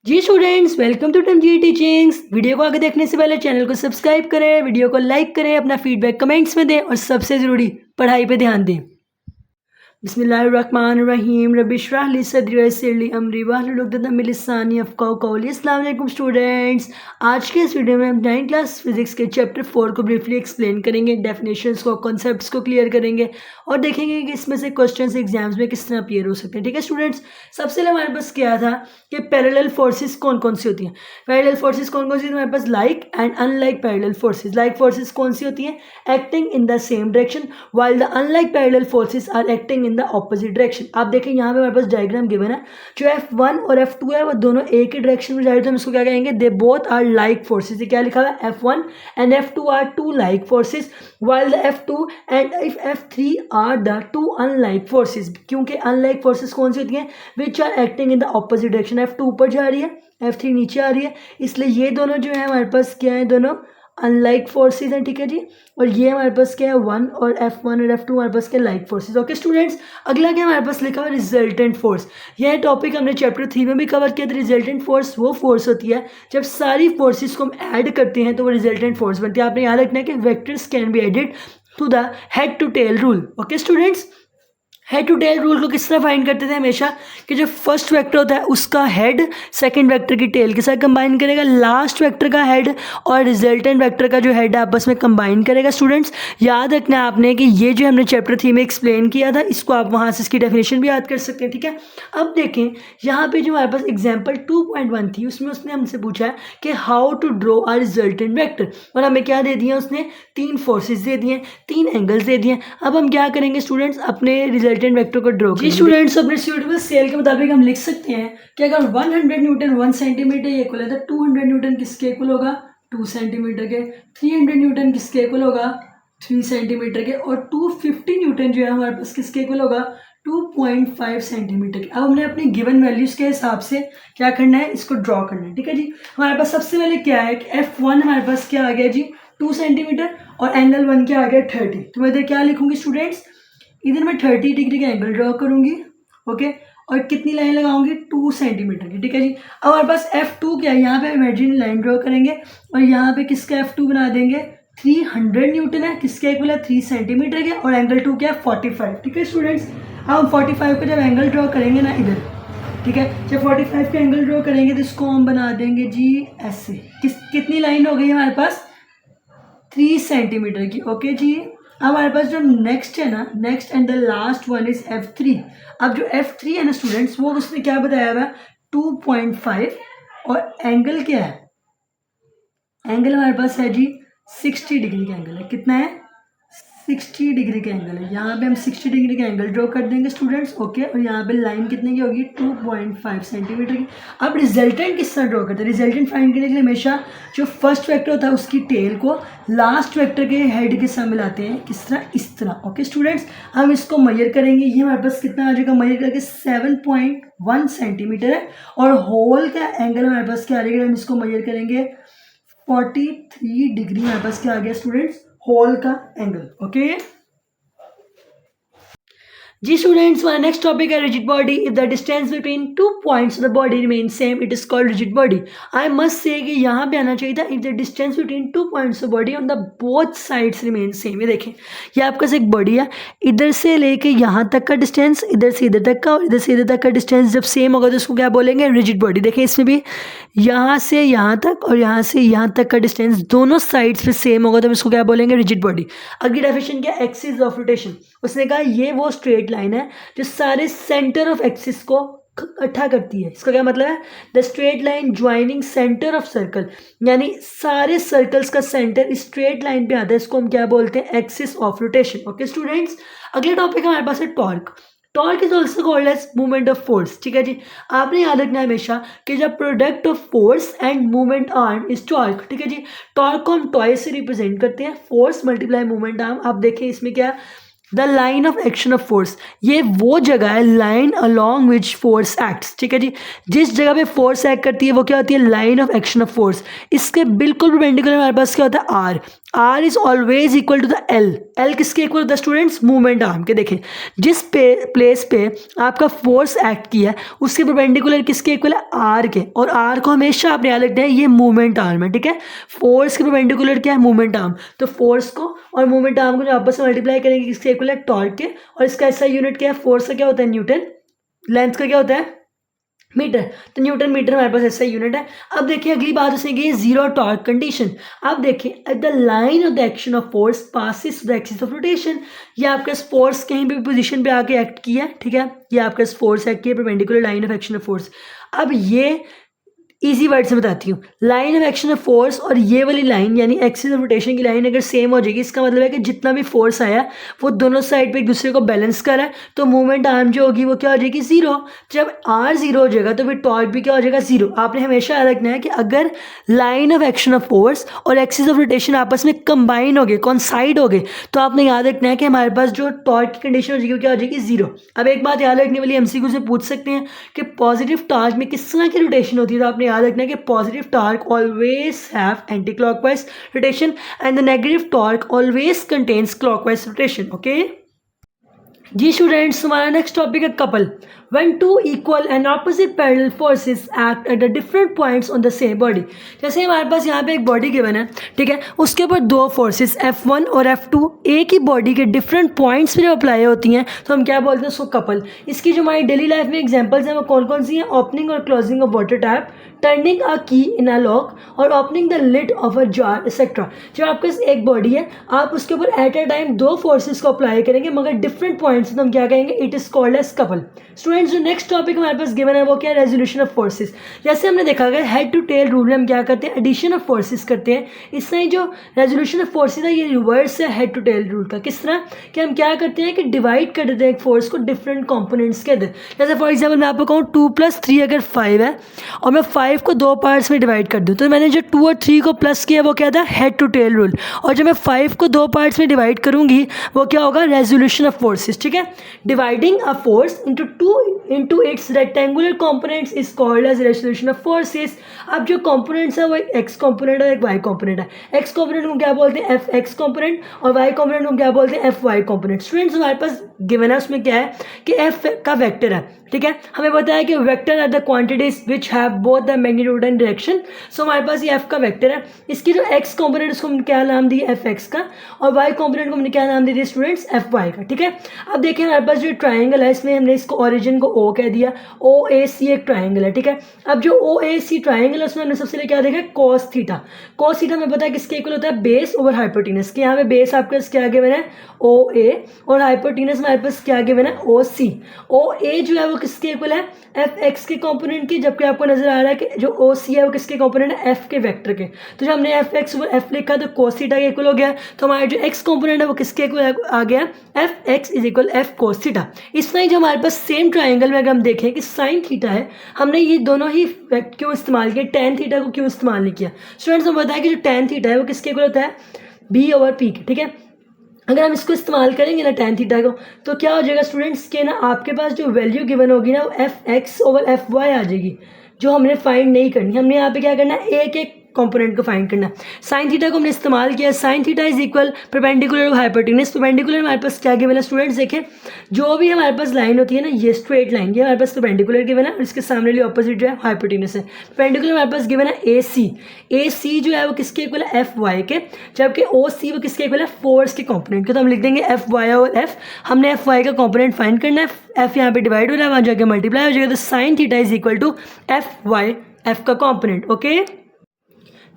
Ji students, welcome to टम जी teachings. Video को आगे देखने से पहले चैनल को सब्सक्राइब करें, वीडियो को लाइक करें, अपना फीडबैक कमेंट्स में दें और सबसे ज़रूरी पढ़ाई पे ध्यान दें। बिस्मिल्लाहिर्रहमानिर्रहीम रबिश्रह ली सदरी वयस्सिर ली अमरी वाहलुल उक़दतम मिन लिसानी यफ़क़हू क़ौली। अस्सलाम वालेकुम स्टूडेंट्स, आज के इस वीडियो में हम 9th क्लास फिजिक्स के चैप्टर 4 को ब्रीफली एक्सप्लेन करेंगे, डेफिनेशंस को, कॉन्सेप्ट्स को क्लियर करेंगे और देखेंगे कि इसमें से क्वेश्चंस एग्जाम्स में किस तरह अपीयर हो सकते हैं। ठीक है स्टूडेंट्स, सबसे पहले हमारे पास क्या था कि पैरेलल फोर्सेस कौन कौन सी होती हैं। पैरेलल फोर्सेस कौन कौन सी हमारे पास, like and unlike parallel forces. Like forces कौन सी होती हैं, acting in the same direction, while the unlike parallel forces are acting in the opposite direction. आप देखें यहाँ पे हमारे पास डायग्राम गिवन है, जो F1 और F2 है वो दोनों एक ही डायरेक्शन में जा रहे थे। हम इसको क्या कहेंगे, they both are like forces. ये क्या लिखा हुआ है, F1 and F2 are two like forces, while the F2 and F3 are the two unlike forces. क्योंकि अनलाइक फोर्सेस कौन सी होती हैं, which are acting in the opposite direction. F2 ऊपर जा रही है, F3 नीचे आ रही है, इसलिए ये दोनों जो है हमारे पास क्या है, दोनों अनलाइक फोर्सेस हैं। ठीक है जी, और ये हमारे पास क्या है, F1 और F2 हमारे पास क्या, लाइक फोर्सेस। ओके स्टूडेंट्स, अगला क्या हमारे पास लिखा हुआ है, रिजल्टेंट फोर्स। यह टॉपिक हमने चैप्टर 3 में भी कवर किया था। रिजल्टेंट फोर्स वो फोर्स होती है जब सारी फोर्सेस को हम ऐड करते हैं तो वो रिजल्टेंट फोर्स बनती है। आपने याद रखना है कि vectors can be added to the head to tail rule. Okay students, head to tail rule को किस तरह फाइंड करते थे हमेशा, कि जो फर्स्ट वेक्टर होता है उसका हेड सेकंड वेक्टर की टेल के साथ कंबाइन करेगा, लास्ट वेक्टर का हेड और रिजल्टेंट वेक्टर का जो हेड है आपस में कंबाइन करेगा। स्टूडेंट्स, याद रखना है आपने कि ये जो हमने चैप्टर 3 में एक्सप्लेन किया था, इसको आप वहाँ से इसकी डेफिनेशन भी याद कर सकते हैं। ठीक है, अब देखें यहाँ पे जो हमारे पास एग्जाम्पल 2.1 थी, उसमें उसने हमसे पूछा है कि how to draw a resultant vector, और हमें क्या दे दिया, उसने तीन फोर्सेज दे दिए, तीन एंगल्स दे दिए। अब हम क्या करेंगे स्टूडेंट्स, अपने रिजल्टेंट वेक्टर को ड्रॉ करेंगे। स्टूडेंट्स, अपने सूटेबल स्केल के मुताबिक हम लिख सकते हैं कि अगर 100 न्यूटन 1 सेंटीमीटर ये इक्वल है, तो 200 न्यूटन किसके इक्वल होगा, 2 सेंटीमीटर के। 300 न्यूटन किसके इक्वल होगा, 3 सेंटीमीटर के। और 250 न्यूटन जो है हमारे पास किसके इक्वल होगा, 2.5 सेंटीमीटर के। अब हमने अपनी गिवन वैल्यूज के हिसाब से क्या करना है, इसको ड्रॉ करना है। ठीक है जी, हमारे पास सबसे पहले क्या है कि F1 हमारे पास क्या आ गया जी, 2 सेंटीमीटर, और एंगल 1 क्या आ गया, 30। तो मैं इधर क्या लिखूंगी स्टूडेंट्स, इधर मैं 30 डिग्री का एंगल ड्रॉ करूंगी। ओके, और कितनी लाइन लगाऊंगी, 2 सेंटीमीटर की। ठीक है जी, अब हमारे पास F2 क्या है, यहाँ पे इमेजिनरी लाइन ड्रॉ करेंगे और यहाँ पे किसका F2 बना देंगे, 300 न्यूटन है, किसके इक्वल है, 3 सेंटीमीटर के, और एंगल 2 क्या है, 45। ठीक है स्टूडेंट्स, अब हम 45 का जब एंगल ड्रॉ करेंगे ना इधर, ठीक है, जब 45 का एंगल ड्रॉ करेंगे तो इसको हम बना देंगे जी ऐसे। कितनी लाइन हो गई हमारे पास, 3 सेंटीमीटर की। ओके जी, अब हमारे पास जो नेक्स्ट है ना, next and the last one is F3। अब जो F3 है ना स्टूडेंट्स, वो उसने क्या बताया हुआ है, 2.5, और एंगल क्या है, एंगल हमारे पास है जी 60 डिग्री का एंगल है। कितना है, 60 डिग्री का एंगल है। यहाँ पे हम 60 डिग्री का एंगल ड्रॉ कर देंगे स्टूडेंट्स। ओके, और यहाँ पे लाइन कितने की होगी, 2.5 सेंटीमीटर की। अब रिजल्टेंट किस तरह ड्रॉ करते हैं, रिजल्टेंट फाइंड करने के लिए हमेशा जो फर्स्ट वेक्टर होता है उसकी टेल को लास्ट वेक्टर के हेड के साथ मिलाते हैं। किस तरह, इस तरह। ओके स्टूडेंट्स, हम इसको मेजर करेंगे, ये हमारे पास कितना आ जाएगा, मेजर करके 7.1 सेंटीमीटर है, और होल का एंगल हमारे पास क्या आ जाएगा, हम इसको मेजर करेंगे 43 डिग्री। हमारे पास क्या आ गया स्टूडेंट्स, होल का एंगल। ओके जी स्टूडेंट्स, हमारा नेक्स्ट टॉपिक है rigid body. If the distance between 2 points the body remain same, it is called rigid body. I must say कि यहाँ पे आना चाहिए था, if the distance between 2 points of body on the both sides remain same. ये देखें, ये आपका एक बॉडी है, इधर से लेके यहाँ तक का डिस्टेंस, इधर से इधर तक का, और इधर से इधर तक का डिस्टेंस जब सेम होगा तो उसको क्या बोलेंगे, रिजिड बॉडी। देखें इसमें भी यहाँ से यहाँ तक और यहाँ से यहाँ तक का डिस्टेंस दोनों साइड्स पे सेम होगा तो हम इसको क्या बोलेंगे, रिजिड बॉडी। अगली डेफिनेशन क्या, एक्सिस ऑफ रोटेशन। उसने कहा ये वो स्ट्रेट लाइन है जो सारे सेंटर ऑफ एक्सिस को इकट्ठा करती है। इसका क्या मतलब है, the straight line joining centre of circle, यानी सारे सर्कल्स का सेंटर स्ट्रेट लाइन पे आता है, इसको हम क्या बोलते हैं, axis of rotation. Okay students, अगले टॉपिक हमारे पास है torque. Torque is also called as movement of force. ठीक है जी, आपने याद रखना है हमेशा कि जब product of force and movement arm is torque. ठीक है जी, टॉर्क को हम टॉय से रिप्रेजेंट करते हैं, फोर्स मल्टीप्लाई मूवमेंट आर्म। आप देखें इसमें क्या the line of action of force, ये वो जगह है line along which force acts, ठीक है जी। जिस जगह पे फोर्स एक्ट करती है वो क्या होती है, line of action of force. इसके बिल्कुल परपेंडिकुलर हमारे पास क्या होता है, R. R is always equal to the L. L किसके इक्वल होता है स्टूडेंट्स, मूवमेंट आर्म के। देखें जिस प्लेस पे आपका फोर्स एक्ट किया है उसके परपेंडिकुलर किसके इक्वल है, आर के। और आर को हमेशा आप याद रखते हैं ये मूवमेंट आर्म है, ठीक है। फोर्स के परपेंडिकुलर क्या है, मूवमेंट आर्म। तो फोर्स को और मूवमेंट आर्म को जो आपस में मल्टीप्लाई करेंगे किसके इक्वल है, टॉर्क के। और इसका ऐसा यूनिट क्या है, फोर्स का क्या होता है, न्यूटन। लेंथ का क्या होता है, मीटर। तो न्यूटन मीटर हमारे पास ऐसा यूनिट है। अब देखिए अगली बात उसने की जीरो टॉर्क कंडीशन। अब देखिए at the line of the action of force passes the axis of rotation. ये आपका फोर्स कहीं भी पोजीशन पे आके एक्ट किया है, ठीक है। ये आपका फोर्स एक्ट किया perpendicular line of action of force. अब ये इजी वर्ड से बताती हूँ, line of action of force और ये वाली लाइन यानी एक्सिस ऑफ रोटेशन की लाइन अगर सेम हो जाएगी, इसका मतलब है कि जितना भी फोर्स आया वो दोनों साइड पे एक दूसरे को बैलेंस कर रहा है, तो मूवमेंट आर्म जो होगी वो क्या हो जाएगी, जीरो। जब आर जीरो हो जाएगा तो फिर टॉर्क भी क्या हो जाएगा, जीरो। आपने हमेशा याद रखना है कि अगर line of action of force और एक्सिस ऑफ रोटेशन आपस में कंबाइन हो गए, कॉन्साइड हो गए, तो आपने याद रखना है कि हमारे पास जो टॉर्क की कंडीशन हो जाएगी वो क्या हो जाएगी, जीरो। अब एक बात याद रखने वाली, एमसीक्यू से पूछ सकते हैं कि पॉजिटिव टॉर्क में किस तरह की रोटेशन होती है। तो आपने याद रखना है कि positive torque always have anti clockwise rotation and the negative torque always contains clockwise rotation. Okay जी स्टूडेंट्स, हमारा नेक्स्ट टॉपिक है couple. When two equal and opposite parallel forces act at the different points on the same body। जैसे हमारे पास यहाँ पे एक body given है, ठीक है। उसके ऊपर दो फोर्सेस F1 और F2 एक ही बॉडी के डिफरेंट पॉइंट्स पे अप्लाई होती हैं, तो हम क्या बोलते हैं उसको कपल। इसकी जो हमारी डेली लाइफ में एग्जांपल्स हैं वो कौन कौन सी हैं, ओपनिंग और closing of water tap, turning a key in a lock और opening the lid of a jar etcetera. जब आपके पास एक बॉडी है, आप उसके ऊपर एट अ टाइम दो फोर्सेस को अप्लाई करेंगे मगर डिफरेंट पॉइंट्स, तो हम क्या कहेंगे, it is called as couple. Students जो नेक्स्ट टॉपिक हमारे पास गिवन है वो क्या है, रेजोल्यूशन ऑफ फोर्सेस। जैसे हमने देखा गया हेड टू टेल रूल में हम क्या करते हैं, एडिशन ऑफ फोर्सेस करते हैं। इससे जो रेजोल्यूशन ऑफ फोर्सेस है ये रिवर्स है हेड टू टेल रूल का। किस तरह कि हम क्या करते हैं कि डिवाइड कर देते हैं एक फोर्स को डिफरेंट कंपोनेंट्स के अंदर। जैसे फॉर एग्जाम्पल मैं आपको कहूँ 2 + 3 अगर 5 है और मैं 5 को दो पार्ट्स में डिवाइड कर दूँ, तो मैंने जो 2 और 3 को प्लस किया वो क्या था, हेड टू टेल रूल। और जब मैं 5 को दो पार्ट्स में डिवाइड करूँगी वो क्या होगा, रेजोल्यूशन ऑफ फोर्सेस, ठीक है। Dividing a force into its rectangular components is called as resolution of forces। अब जो components है वो एक x component है एक y component है। x component को क्या बोलते हैं, fx component, और y component को क्या बोलते हैं, fy component। स्टूडेंट्स हमारे पास गिवन है उसमें क्या है कि f का वेक्टर है, ठीक है। हमें पता है कि vector are the quantities which have both the magnitude and direction. So हमारे पास ये f का वेक्टर है। इसकी जो x कंपोनेंट उसको हमने क्या नाम दिया, fx का, और y कंपोनेंट को हमने क्या नाम दिया स्टूडेंट्स, fy का, ठीक है। अब देखिए हमारे पास जो ट्राइंगल है इसमें हमने इसको ओरिजिन को o कह दिया, OAC एक ट्राइंगल है, ठीक है। अब जो OAC ट्राइंगल है उसमें हमने सबसे पहले क्या देखा, cos थीटा। cos थीटा हमें पता है किसके इक्वल होता है, बेस ओवर हाइपोटेनस के। यहाँ पे बेस आपके क्या गिवन है, OA, और हाइपोटेनस हमारे पास क्या गिवन है, OC। OA जो है वो किसके इक्वल है, fx के कंपोनेंट की, जबकि आपको नजर आ रहा है कि जो OC है वो किसके कंपोनेंट है, f के वेक्टर के। तो जब हमने fx ओवर f लिखा तो cos थीटा के इक्वल हो गया, तो हमारा जो x कंपोनेंट है वो किसके इक्वल आ गया, fx is equal f cos theta. इस तरह जो हमारे पास सेम ट्राइंगल में अगर हम देखें कि sin थीटा है, हमने ये दोनों ही क्यों इस्तेमाल किया, tan थीटा को क्यों इस्तेमाल नहीं किया। स्टूडेंट्स हमें बताया कि जो tan थीटा है वो किसके इक्वल होता है, b ओवर p के, ठीक है। अगर हम इसको इस्तेमाल करेंगे ना tan थीटा को, तो क्या हो जाएगा स्टूडेंट्स के ना, आपके पास जो वैल्यू गिवन होगी ना वो fx ओवर fy आ जाएगी, जो हमने फाइंड नहीं करनी। हमने यहाँ पे क्या करना है, एक एक कंपोनेंट को फाइंड करना है। साइन थीटा को हमने इस्तेमाल किया, sign theta is equal perpendicular hypotenuse. Perpendicular हमारे पास क्या गिवन है स्टूडेंट्स, देखें जो भी हमारे पास लाइन होती है ना, ये स्ट्रेट लाइन, ये हमारे पास परपेंडिकुलर गिवन है और इसके सामने वाली ऑपोजिट जो है हाइपोटेनस है। परपेंडिकुलर हमारे पास गिवन है AC जो है वो किसके इक्वल है, FY के, जबकि OC वो किसके इक्वल है, फोर्स के कंपोनेंट के। तो हम लिख देंगे FY और F। हमने FY का कंपोनेंट फाइंड करना है, F यहाँ पे डिवाइड हो रहा है, वहाँ जाके मल्टीप्लाई हो जाएगा, तो sine theta is equal to FY, F का कंपोनेंट। ओके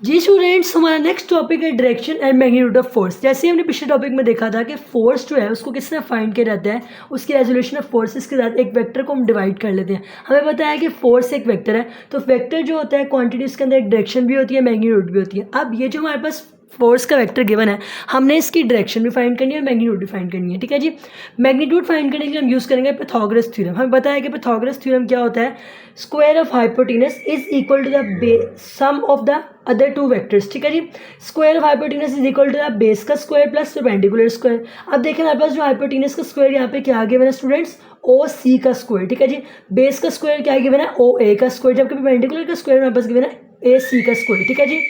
जी स्टूडेंट्स, हमारा नेक्स्ट टॉपिक है direction and magnitude of force. जैसे हमने पिछले टॉपिक में देखा था कि फोर्स जो है उसको किस तरह फाइंड किया जाता है, उसकी रेजोल्यूशन ऑफ फोर्सेस के साथ एक वेक्टर को हम डिवाइड कर लेते हैं। हमें पता है कि फोर्स एक वेक्टर है, तो वेक्टर जो होता है क्वांटिटी उसके अंदर एक डायरेक्शन भी होती है, मैग्नीट्यूड भी होती है। अब ये जो हमारे पास फोर्स का वेक्टर गिवन है, हमने इसकी डायरेक्शन भी फाइंड करनी है और मैग्नीट्यूड भी फाइंड करनी है, ठीक है जी। मैग्नीट्यूड फाइंड करने के लिए हम यूज़ करेंगे पाइथागोरस थ्योरम। हमें पता है कि पाइथागोरस थ्योरम क्या होता है, square of hypotenuse is equal to the sum of the other two vectors, ठीक है जी। Square of hypotenuse is equal to the base का स्क्वायर प्लस परपेंडिकुलर स्क्वायर। अब देखिए हमारे पास जो हाइपोटेनस का स्क्वायर यहाँ पे क्या गिवन है स्टूडेंट्स, ओ सी का स्क्वायर, ठीक है जी। बेस का स्क्वायर क्या गिवन है, ओ ए का स्क्वायर, जबकि परपेंडिकुलर का स्क्वायर हमारे पास गिवन है ए सी का स्क्वायर, ठीक है जी।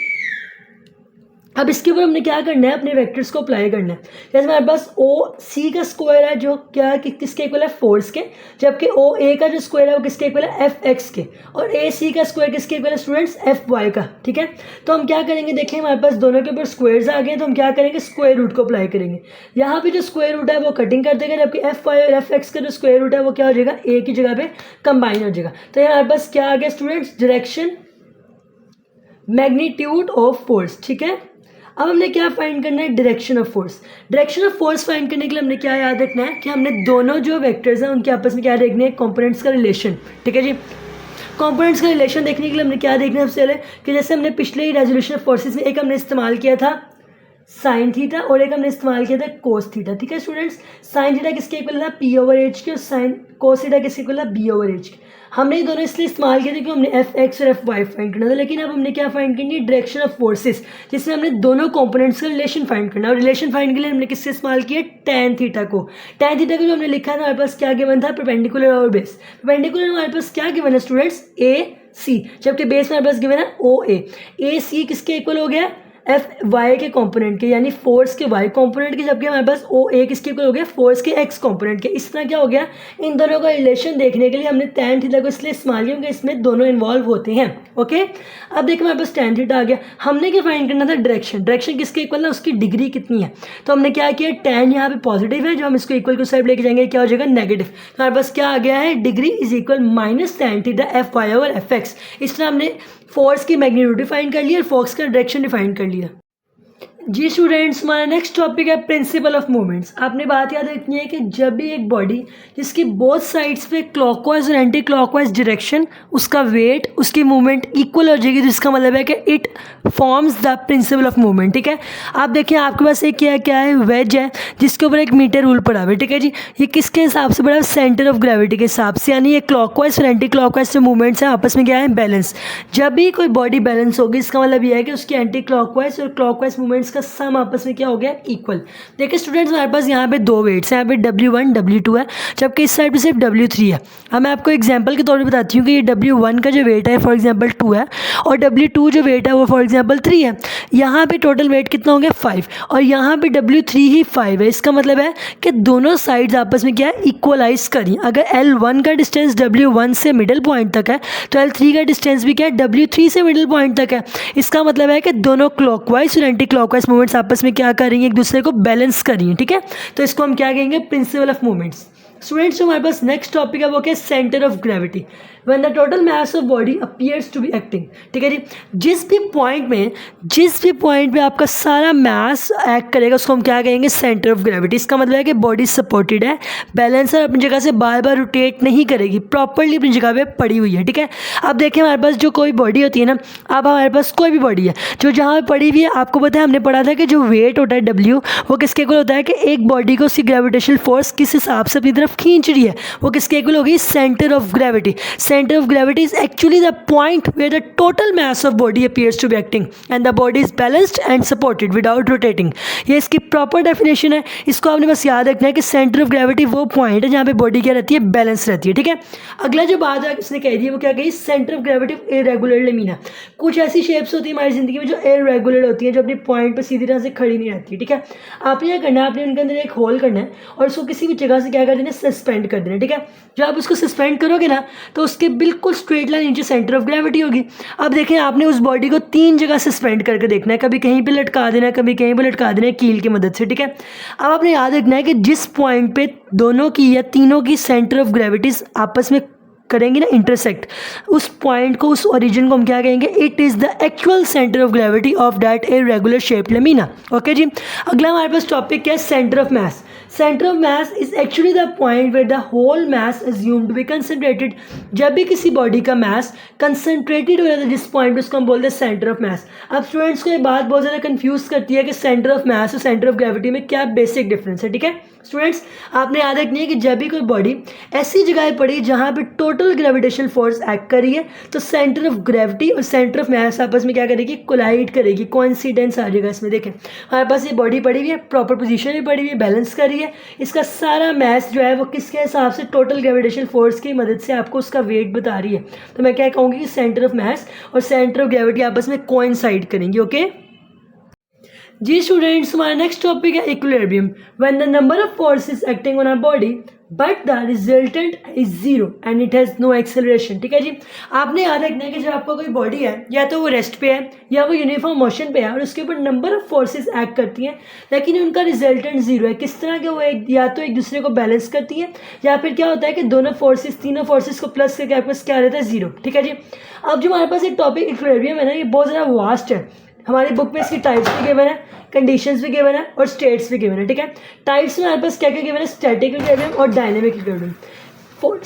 अब इसके ऊपर हमने क्या करना है, अपने वेक्टर्स को अप्लाई करना है। जैसे हमारे पास ओ सी का स्क्वायर है जो क्या किसके इक्वल है, फोर्स के, जबकि ओ ए का जो स्क्वायर है वो किसके इक्वल है, एफ एक्स के, और ए सी का स्क्वायर किसके इक्वल है स्टूडेंट्स, एफ वाई का, ठीक है। तो हम क्या करेंगे, देखिए हमारे पास दोनों के ऊपर स्क्वायर्स आ गए, तो हम क्या करेंगे, स्क्वायर रूट को अप्लाई करेंगे। यहाँ पे जो स्क्वायर रूट है वो कटिंग कर देगा, जबकि एफ वाई और एफ एक्स का जो स्क्वायर रूट है वो क्या हो जाएगा, ए की जगह पे कंबाइन हो जाएगा। तो यहाँ हमारे पास क्या आ गया students, direction magnitude of force, ठीक है। अब हमने क्या फाइंड करना है, direction of force. Direction of force find करने के लिए हमने क्या याद रखना है कि हमने दोनों जो वेक्टर्स हैं उनके आपस में क्या देखना है, कंपोनेंट्स का रिलेशन, ठीक है जी। कंपोनेंट्स का रिलेशन देखने के लिए हमने क्या देखना है सबसे पहले, कि जैसे हमने पिछले ही रेजोल्यूशन ऑफ फोर्सेस में एक हमने इस्तेमाल किया था साइन थीटा और एक हमने इस्तेमाल किया था कोस थीटा, ठीक है स्टूडेंट्स। साइन थीटा किसके इक्वल था, पी ओवर एच के, और साइन कोस थीटा किसके इक्वल था, बी ओवर एच के। हमने ये दोनों इसलिए इस्तेमाल किए थे क्योंकि हमने एफ एक्स और एफ वाई फाइंड करना था, लेकिन अब हमने क्या फाइंड करनी है, डायरेक्शन ऑफ फोर्सेस, जिसमें हमने दोनों कंपोनेंट्स का रिलेशन फाइंड करना है। और रिलेशन फाइंड के लिए हमने किससे इस्तेमाल किया, टैन थीटा को। टैन थीटा को जो हमने लिखा है हमारे पास क्या गिवन था, परपेंडिकुलर और बेस। परपेंडिकुलर हमारे पास क्या गिवन है स्टूडेंट्स, ए सी, जबकि बेस हमारे पास गिवन है ओ ए सी किसके इक्वल हो गया, एफ वाई के कंपोनेंट के, यानी फोर्स के वाई कंपोनेंट के, जबकि हमारे पास ओ ए किसके इक्वल हो गया, फोर्स के एक्स कंपोनेंट के। इस तरह क्या हो गया, इन दोनों का रिलेशन देखने के लिए हमने टैन थीटा को इसलिए इस्तेमाल किया क्योंकि इसमें दोनों इन्वॉल्व होते हैं, ओके। अब देखिए हमारे पास टैन थीटा आ गया, हमने क्या फाइंड करना था, डायरेक्शन। डायरेक्शन किसके इक्वल है, उसकी डिग्री कितनी है। तो हमने क्या किया, टैन यहाँ पे पॉजिटिव है, जो हम इसको इक्वल की साइड लेके जाएंगे क्या हो जाएगा, नेगेटिव। तो हमारे पास क्या आ गया है, degree is equal minus tan theta F Y over F X. इस तरह हमने फोर्स की मैग्नीट्यूड डिफाइन कर लिया और फोर्स का डायरेक्शन डिफाइन कर लिया। जी स्टूडेंट्स, हमारा नेक्स्ट टॉपिक है प्रिंसिपल ऑफ मूवमेंट्स। आपने बात याद रखनी है कि जब भी एक बॉडी जिसकी बोथ साइड्स पे क्लॉकवाइज और एंटी क्लॉकवाइज डायरेक्शन, उसका वेट, उसकी मूवमेंट इक्वल हो जाएगी, तो इसका मतलब है कि it forms the principle of movement, ठीक है। आप देखिए आपके पास एक क्या है, वेज है जिसके ऊपर एक मीटर रूल पड़ा हुआ है, ठीक है जी। ये किसके हिसाब से पड़ा है, सेंटर ऑफ ग्रेविटी के हिसाब से, यानी ये क्लॉकवाइज और एंटी क्लॉकवाइज जो मूवमेंट्स हैं आपस में क्या है, बैलेंस। जब भी कोई बॉडी बैलेंस होगी इसका मतलब यह है कि उसकी एंटी क्लॉकवाइज और क्लॉकवाइज मूवमेंट्स का सम आपस में क्या हो गया, इक्वल। देखिए स्टूडेंट्स, हमारे पास यहाँ पे दो वेट्स हैं, यहाँ पे W1 W2 है, जबकि इस साइड पे सिर्फ W3 है। अब मैं आपको एग्जांपल के तौर पे बताती हूँ कि ये W1 का जो वेट है फॉर एग्जांपल 2 है, और W2 जो वेट है वो फॉर एग्जांपल 3 है। यहाँ पे टोटल वेट कितना हो गया, 5, और यहाँ पे W3 ही 5 है। इसका मतलब है कि दोनों साइड्स आपस में क्या है, इक्वलाइज करी। अगर L1 का डिस्टेंस W1 से मिडिल पॉइंट तक है तो L3 का डिस्टेंस भी क्या है, W3 से मिडिल पॉइंट तक है। इसका मतलब है कि दोनों क्लॉकवाइज और एंटी क्लॉकवाइज मूवमेंट्स आपस में क्या कर रही है, एक दूसरे को बैलेंस कर रही है, ठीक है। तो इसको हम क्या कहेंगे, प्रिंसिपल ऑफ मूवमेंट्स। स्टूडेंट्स, जो हमारे पास नेक्स्ट टॉपिक है वो क्या है, centre of gravity. When the total mass of body appears to be acting, ठीक है जी। जिस भी पॉइंट पे आपका सारा मास एक्ट करेगा उसको हम क्या कहेंगे, सेंटर ऑफ ग्रेविटी। इसका मतलब है कि बॉडी सपोर्टेड है, बैलेंस है, अपनी जगह से बार बार रोटेट नहीं करेगी, प्रॉपरली अपनी जगह पे पड़ी हुई है, ठीक है। अब देखिए हमारे पास जो कोई बॉडी होती है ना, अब हमारे पास कोई भी बॉडी है जो जहाँ पड़ी हुई है, आपको पता है हमने पढ़ा था कि जो वेट होता है W, वो किसके इक्वल होता है कि एक बॉडी को उसकी ग्रेविटेशनल फोर्स किस हिसाब से अपनी तरफ खींच रही है, वो किसके इक्वल होगी, centre of gravity. Center of gravity is actually the point where the total mass of body appears to be acting and the body is balanced and supported without rotating. ये इसकी प्रॉपर डेफिनेशन है। इसको आपने बस याद रखना है कि सेंटर ऑफ ग्रेविटी वो पॉइंट है जहाँ पे बॉडी क्या रहती है, बैलेंस रहती है, ठीक है। अगला जो बात है इसने कह दी है वो क्या कही, centre of gravity of irregular lamina. कुछ ऐसी शेप्स होती है हमारी जिंदगी में जो इरेगुलर होती हैं, जो अपने पॉइंट पर सीधी तरह से खड़ी नहीं रहती, ठीक है। आपने क्या करना है, आपने उनके अंदर एक होल करना है और उसको किसी भी जगह से क्या कर देना, सस्पेंड कर देना, ठीक है। जब आप उसको सस्पेंड करोगे ना तो उसके बिल्कुल स्ट्रेट लाइन नीचे सेंटर ऑफ ग्रेविटी होगी। अब देखें आपने उस बॉडी को 3 जगह सस्पेंड करके देखना है, कभी कहीं पे लटका देना है, कभी कहीं पे लटका देना है कील की मदद से, ठीक है। अब आपने याद रखना है कि जिस पॉइंट पे दोनों की या तीनों की सेंटर ऑफ ग्रेविटीज आपस में करेंगे ना इंटरसेक्ट, उस पॉइंट को, उस ओरिजिन को हम क्या कहेंगे, it is the actual centre of gravity of that irregular shape lamina, okay जी। अगला हमारे पास टॉपिक क्या है, centre of mass. Centre of mass is actually the point where the whole mass assumed to be concentrated. जब भी किसी body का मास कंसनट्रेटेड हो जाता है जिस पॉइंट पे, उसको हम बोलते हैं सेंटर ऑफ मास। अब स्टूडेंट्स को ये बात बहुत ज़्यादा कंफ्यूज करती है कि सेंटर ऑफ मास और सेंटर ऑफ ग्रेविटी में क्या बेसिक डिफरेंस है। ठीक है स्टूडेंट्स, आपने याद रखनी है कि जब भी कोई बॉडी ऐसी जगह पड़ी जहाँ पे टोटल ग्रेविटेशनल फोर्स एक्ट कर रही है, तो सेंटर ऑफ ग्रेविटी और सेंटर ऑफ मास आपस में क्या करेगी, कोलाइड करेगी, कोइंसिडेंस आ जाएगा इसमें। देखें हमारे पास ये बॉडी पड़ी हुई है, प्रॉपर पोजीशन में पड़ी हुई है, बैलेंस कर रही है, इसका सारा मास जो है वो किसके हिसाब से, टोटल ग्रेविटेशनल फोर्स की मदद से आपको उसका वेट बता रही है। तो मैं क्या कहूँगी कि सेंटर ऑफ मास और सेंटर ऑफ ग्रेविटी आपस में कोइंसाइड करेंगे। ओके जी स्टूडेंट्स, हमारा नेक्स्ट टॉपिक है equilibrium. When the number of forces acting on a body but the resultant is zero and it has no acceleration. ठीक है जी, आपने याद रखना है कि जब आपका कोई बॉडी है, या तो वो रेस्ट पे है या वो यूनिफॉर्म मोशन पे है, और उसके ऊपर नंबर ऑफ फोर्सेस एक्ट करती हैं, लेकिन उनका रिजल्टेंट जीरो है। किस तरह के, वो या तो एक दूसरे को बैलेंस करती है, या फिर क्या होता है कि दोनों फोर्सेस, तीनों फोर्सेस को प्लस करके आपके पास क्या रहता है, जीरो। ठीक है जी, अब जो हमारे पास एक टॉपिक इक्विलिब्रियम है ना, ये बहुत ज़्यादा वास्ट है। हमारी बुक में इसकी टाइप्स भी गिवन है, कंडीशंस भी गिवन है और स्टेट्स भी गिवन है। ठीक है, टाइप्स में हमारे पास क्या क्या गिवन है, स्टैटिक इक्विलिब्रियम और dynamic equilibrium.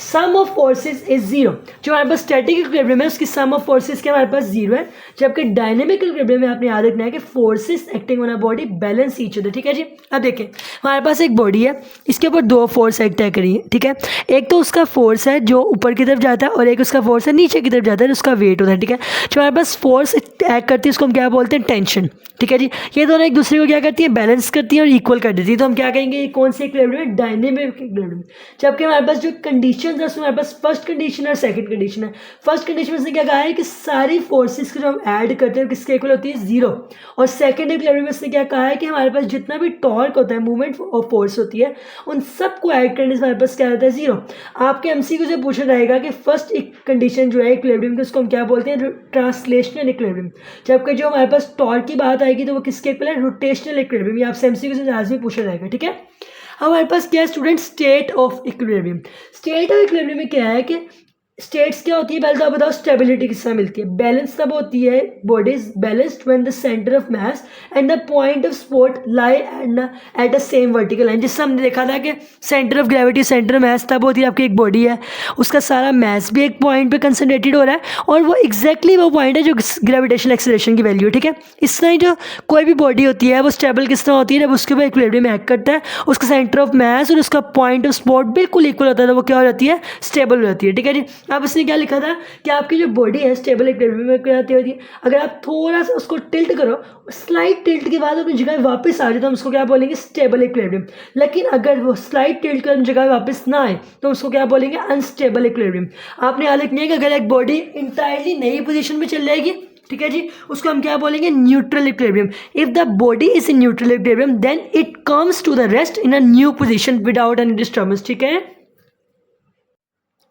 Sum of forces is zero. जो हमारे पास स्टैटिक इक्विलिब्रियम है उसकी सम ऑफ फोर्सेस क्या हमारे पास जीरो है, जबकि डायनेमिक इक्विलिब्रियम में आपने याद रखना है कि forces acting on a body balance each other. ठीक है जी, अब देखें हमारे पास एक बॉडी है, इसके ऊपर दो फोर्स एक्ट करिए। ठीक है, एक तो उसका फोर्स है जो ऊपर की तरफ जाता है, और एक उसका फोर्स है नीचे की तरफ जाता है, उसका वेट होता है। ठीक है, जो हमारे पास फोर्स एक्ट करती है उसको हम क्या बोलते हैं, टेंशन। ठीक है जी, ये दोनों एक दूसरे को क्या करती है, बैलेंस करती है और इक्वल कर देती है। तो हम क्या कहेंगे, ये कौन से इक्विलिब्रियम है, डायनेमिक इक्विलिब्रियम। जबकि हमारे पास जो कंडीशन है उसमें हमारे पास फर्स्ट कंडीशन और सेकंड कंडीशन है। फर्स्ट कंडीशन में से क्या कहा है कि सारी फोर्सेस को जो हम ऐड करते हैं किसके इक्वल होती है, जीरो। और सेकंड इक्विलिब्रियम में से क्या कहा है कि हमारे पास जितना भी टॉर्क होता है, मूवमेंट ऑफ फोर्स होती है, उन सबको ऐड करने से हमारे पास क्या रहता है, जीरो। आपके एमसीक्यू से पूछा जाएगा कि फर्स्ट एक कंडीशन जो है इक्विलिब्रियम की, उसको हम क्या बोलते हैं, ट्रांसलेशनल इक्विलिब्रियम। जबकि जो हमारे पास टॉर्क की बात आएगी तो वो किसके इक्वल है, रोटेशनल इक्विलिब्रियम। ये आपसे एमसीक्यू से आज भी पूछा जाएगा। ठीक है, हमारे पास क्या है student, state of equilibrium. State of equilibrium में क्या है कि स्टेट्स क्या होती है, पहले तो आप बताओ स्टेबिलिटी किस तरह मिलती है। बैलेंस तब होती है, body is balanced when the centre of mass and the point of support lie at the same vertical line. जिससे हमने देखा था कि centre of gravity, centre of मास तब होती है, आपकी एक बॉडी है, उसका सारा मास भी एक पॉइंट पे कंसनट्रेटेड हो रहा है, और वो एग्जैक्टली वो पॉइंट है जो ग्रेविटेशनल एक्सेलरेशन की वैल्यू है। ठीक है, इस तरह जो कोई भी बॉडी होती है वो स्टेबल किस तरह होती है, जब उसके ऊपर इक्विलिब्रियम एक्ट करता है, उसका सेंटर ऑफ मास और उसका पॉइंट ऑफ सपोर्ट बिल्कुल इक्वल होता है, तो वो क्या हो जाती है, स्टेबल हो जाती है। ठीक है जी, अब इसने क्या लिखा था कि आपकी जो बॉडी है स्टेबल इक्विलिब्रियम में क्या होती है, अगर आप थोड़ा सा उसको टिल्ट करो, स्लाइड टिल्ट के बाद अपनी जगह वापस आ जाए तो हम उसको क्या बोलेंगे, स्टेबल इक्विलिब्रियम। लेकिन अगर वो स्लाइड टिल्ट कर जगह वापस ना आए तो उसको क्या बोलेंगे, अनस्टेबल इक्विलिब्रियम। आपने याद रखना है कि अगर एक बॉडी इंटायरली नई पोजीशन में चल जाएगी, ठीक है जी, उसको हम क्या बोलेंगे, neutral equilibrium. If the body is in neutral equilibrium then it comes to the rest in a new position without any disturbance. ठीक है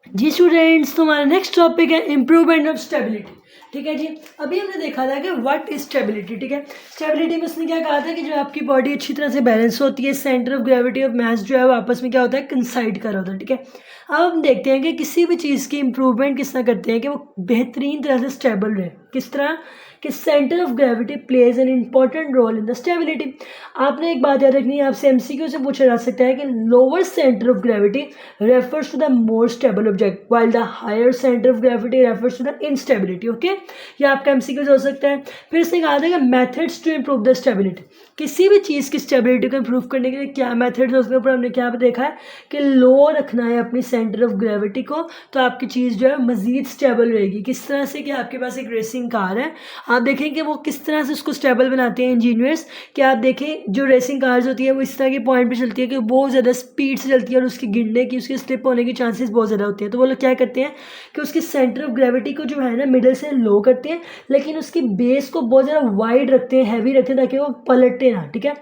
जी स्टूडेंट्स, तो हमारा नेक्स्ट टॉपिक है इम्प्रूवमेंट ऑफ स्टेबिलिटी। ठीक है जी, अभी हमने देखा था कि व्हाट इज स्टेबिलिटी। ठीक है, स्टेबिलिटी में उसने क्या कहा था कि जो आपकी बॉडी अच्छी तरह से बैलेंस होती है, centre of gravity of mass जो है वो आपस में क्या होता है, कंसाइड कर होता है। ठीक है, अब हम देखते हैं कि किसी भी चीज़ की इंप्रूवमेंट किस तरह करते हैं कि वो बेहतरीन तरह से स्टेबल रहे। किस तरह कि centre of gravity plays an important role in the stability. आपने एक बात याद रखनी है, आपसे एमसीक्यू से पूछा जा सकता है कि lower centre of gravity refers to the more stable object while the higher centre of gravity refers to the instability. Okay, ये आपका एमसीक्यू हो सकता है। फिर इसने कहा था कि methods to improve the stability. किसी भी चीज़ की स्टेबिलिटी को इंप्रूव करने के लिए क्या मेथड्स है, उसके ऊपर हमने क्या देखा है कि लो रखना है अपनी सेंटर ऑफ ग्रेविटी को, तो आपकी चीज़ जो है मज़ीद स्टेबल रहेगी। किस तरह से कि आपके पास एक रेसिंग कार है, आप देखें कि वो किस तरह से उसको स्टेबल बनाते हैं इंजीनियर्स। कि आप देखें जो रेसिंग कार्स होती है वो इस तरह के पॉइंट पे चलती है कि बहुत ज़्यादा स्पीड से चलती है, और उसकी गिरने की, उसकी स्लिप होने की चांसेस बहुत ज़्यादा होते हैं। तो वो लोग क्या करते हैं कि उसकी सेंटर ऑफ ग्रेविटी को जो है ना मिडल से लो करते हैं, लेकिन उसकी बेस को बहुत ज़्यादा वाइड रखते हैं, हैवी रखते हैं, ताकि वो पलटे ना। ठीक है,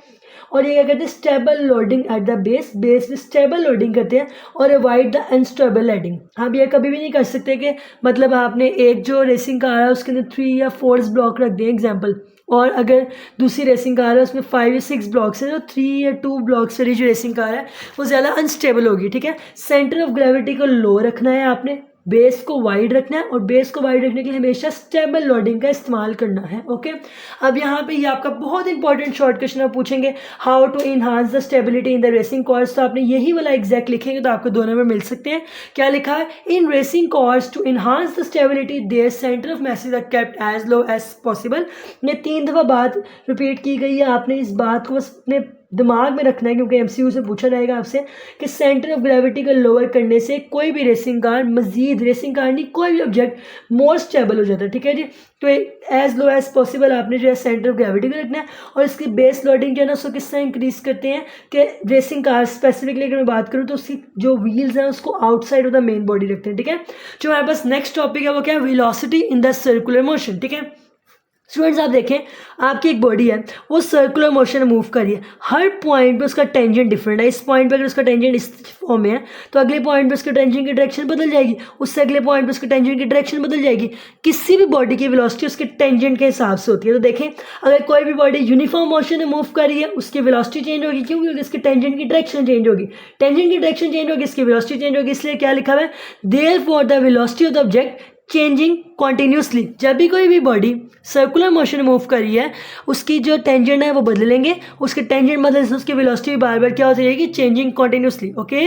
और ये क्या करते हैं, stable loading at the base में स्टेबल लोडिंग करते हैं और अवॉइड द अनस्टेबल लोडिंग। आप ये कभी भी नहीं कर सकते कि मतलब आपने एक जो रेसिंग कार है उसके अंदर 3 या 4 ब्लॉक रख दिए एग्जांपल, और अगर दूसरी रेसिंग कार है उसमें 5 या 6 ब्लॉक्स है, तो 3 या 2 ब्लॉक्स वाली जो रेसिंग कार है वो ज़्यादा अनस्टेबल होगी। ठीक है, सेंटर ऑफ ग्रेविटी को लो रखना है आपने, बेस को वाइड रखना है और बेस को वाइड रखने के लिए हमेशा स्टेबल लोडिंग का इस्तेमाल करना है। ओके, अब यहाँ पे ये आपका बहुत इंपॉर्टेंट शॉर्ट क्वेश्चन आप पूछेंगे, how to enhance the stability in the racing cars. तो आपने यही वाला एग्जैक्ट लिखेंगे तो आपको 2 नंबर मिल सकते हैं। क्या लिखा है, in racing cars to enhance the stability their centre of mass are kept as low as possible. ये 3 दफ़ा बात रिपीट की गई है, आपने इस बात को बस अपने दिमाग में रखना है क्योंकि एमसीयू से पूछा जाएगा आपसे कि सेंटर ऑफ ग्रेविटी को लोअर करने से कोई भी रेसिंग कार, मजीद रेसिंग कार नहीं, कोई भी ऑब्जेक्ट मोर स्टेबल हो जाता है। ठीक है जी, तो एज लो एज पॉसिबल आपने जो है सेंटर ऑफ ग्रेविटी को रखना है और इसकी बेस लोडिंग जो है ना उसको किस तरह इंक्रीज करते हैं कि रेसिंग कार स्पेसिफिकली अगर मैं बात करूँ तो उसकी जो व्हील्स हैं उसको outside of the main body रखते हैं। ठीक है, जो हमारे पास नेक्स्ट टॉपिक है वो क्या है, velocity in the circular motion. ठीक है स्टूडेंट्स, आप देखें आपकी एक बॉडी है वो सर्कुलर मोशन में मूव कर रही है, हर पॉइंट पे उसका टेंजेंट डिफरेंट है। इस पॉइंट पे अगर उसका टेंजेंट इस फॉर्म में है तो अगले पॉइंट पे उसके टेंजेंट की डायरेक्शन बदल जाएगी, उससे अगले पॉइंट पे उसके टेंजेंट की डायरेक्शन बदल जाएगी। किसी भी बॉडी की वेलोसिटी उसके टेंजेंट के हिसाब से होती है। तो देखें अगर कोई भी बॉडी यूनिफॉर्म मोशन में मूव कर रही है उसकी वेलोसिटी चेंज होगी, क्यों? क्योंकि इसके टेंजेंट की डायरेक्शन चेंज होगी, टेंजेंट की डायरेक्शन चेंज होगी, इसकी वेलोसिटी चेंज होगी। इसलिए क्या लिखा हुआ है, therefore the velocity of the object changing continuously. जब भी कोई भी बॉडी सर्कुलर मोशन में मूव कर रही है उसकी जो टेंजेंट है वो बदलेंगे, उसके टेंजेंट बदलने से उसकी वेलोसिटी बार बार क्या होती रहेगी, चेंजिंग कॉन्टिन्यूसली। ओके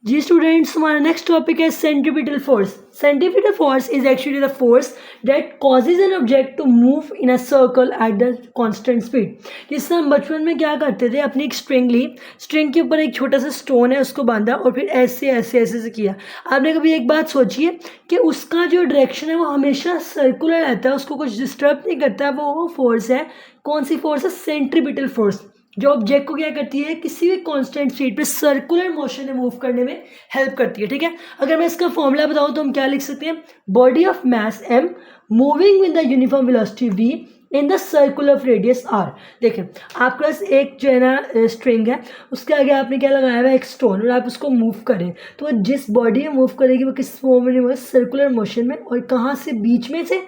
जी स्टूडेंट्स, हमारा नेक्स्ट टॉपिक है centripetal force. Centripetal force is actually the force that causes an object to move in a circle at the constant speed. जिससे हम बचपन में क्या करते थे, अपनी एक स्ट्रिंग ली, स्ट्रिंग के ऊपर एक छोटा सा स्टोन है उसको बांधा और फिर ऐसे ऐसे ऐसे से किया। आपने कभी एक बात सोचिए कि उसका जो डायरेक्शन है वो हमेशा सर्कुलर रहता है, उसको कुछ डिस्टर्ब नहीं करता। वो फोर्स है, कौन सी फोर्स है, सेंट्रीपिटल फोर्स, जो ऑब्जेक्ट को क्या करती है, किसी भी कांस्टेंट स्पीड पे सर्कुलर मोशन में मूव करने में हेल्प करती है। ठीक है, अगर मैं इसका फॉर्मूला बताऊं तो हम क्या लिख सकते हैं, body of mass m moving with the uniform velocity v in the circle of radius r। देखें आपके पास एक जो है ना स्ट्रिंग है, उसके आगे आपने क्या लगाया हुआ है, एक स्टोन, और आप उसको मूव करें तो जिस बॉडी में मूव करेगी वो किस फॉर्म में मूव, सर्कुलर मोशन में, और कहाँ से, बीच में से।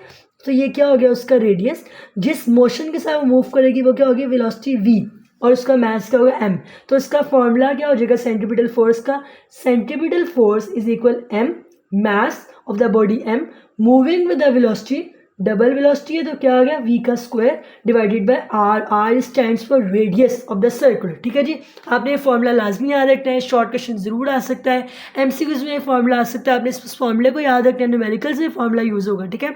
तो ये क्या हो गया, उसका रेडियस। जिस मोशन के साथ वो मूव करेगी वो क्या होगी, वेलोसिटी v, और उसका मास क्या होगा, m। तो इसका फॉर्मूला क्या हो जाएगा सेंट्रीपिटल फोर्स का, centripetal force is equal m mass of the body m moving with the velocity, double velocity है तो क्या आ गया, v का square divided by r। r stands for radius of the circle. ठीक है जी, आपने ये फॉर्मूला लाजमी याद रखना है, शॉर्ट क्वेश्चन जरूर आ सकता है, एमसीक्यूज में फॉर्मूला आ सकता है, आपने इस फॉर्मूले को याद रखना है, न्यूमेरिकल्स में फॉर्मूला यूज होगा। ठीक है,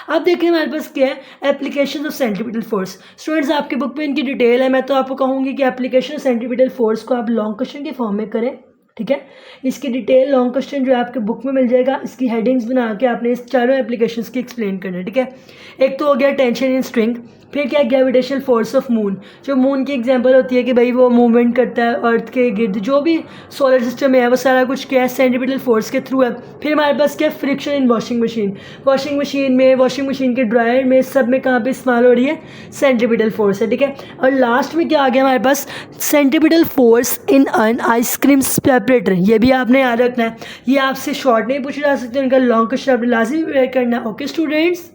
अब देखिए हमारे पास क्या है, application of centripetal force. Students आपके बुक में इनकी डिटेल है, मैं तो आपको कहूँगी कि एप्लीकेशन ऑफ सेंट्रीपिटल फोर्स को आप लॉन्ग क्वेश्चन के फॉर्म में करें। ठीक है, इसकी डिटेल लॉन्ग क्वेश्चन जो है आपके बुक में मिल जाएगा, इसकी हेडिंग्स बना के आपने इस चारों एप्लीकेशंस की एक्सप्लेन करना है। ठीक है, एक तो हो गया टेंशन इन स्ट्रिंग, फिर क्या, ग्रेविटेशनल फोर्स ऑफ मून, जो मून की एग्जांपल होती है कि भाई वो मूवमेंट करता है अर्थ के गिर्द, जो भी सोलर सिस्टम में है वो सारा कुछ क्या है, सेंट्रीपिटल फोर्स के थ्रू है। फिर हमारे पास क्या, फ्रिक्शन इन वॉशिंग मशीन, वॉशिंग मशीन में, वॉशिंग मशीन के ड्रायर में, सब में कहाँ पे इस्तेमाल हो रही है, सेंट्रीपिटल फोर्स है। ठीक है, और लास्ट में क्या आ गया हमारे पास, centripetal force in an ice cream separator. ये भी आपने याद रखना है, ये आपसे शॉर्ट नहीं पूछे जा सकते, उनका लॉन्ग क्वेश्चन आपने लाजमी प्रिपेयर करना है। ओके स्टूडेंट्स,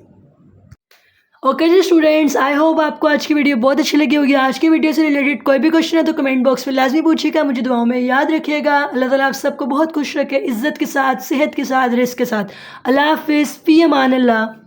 ओके जी स्टूडेंट्स, आई होप आपको आज की वीडियो बहुत अच्छी लगी होगी। आज की वीडियो से रिलेटेड कोई भी क्वेश्चन है तो कमेंट बॉक्स में लाजमी पूछिएगा, मुझे दुआओं में याद रखिएगा। अल्लाह ताला आप सबको बहुत खुश रखे, इज़्ज़त के साथ, सेहत के साथ, रिस्क के साथ। अल्लाह हाफिज़, फ़ी अमान अल्लाह।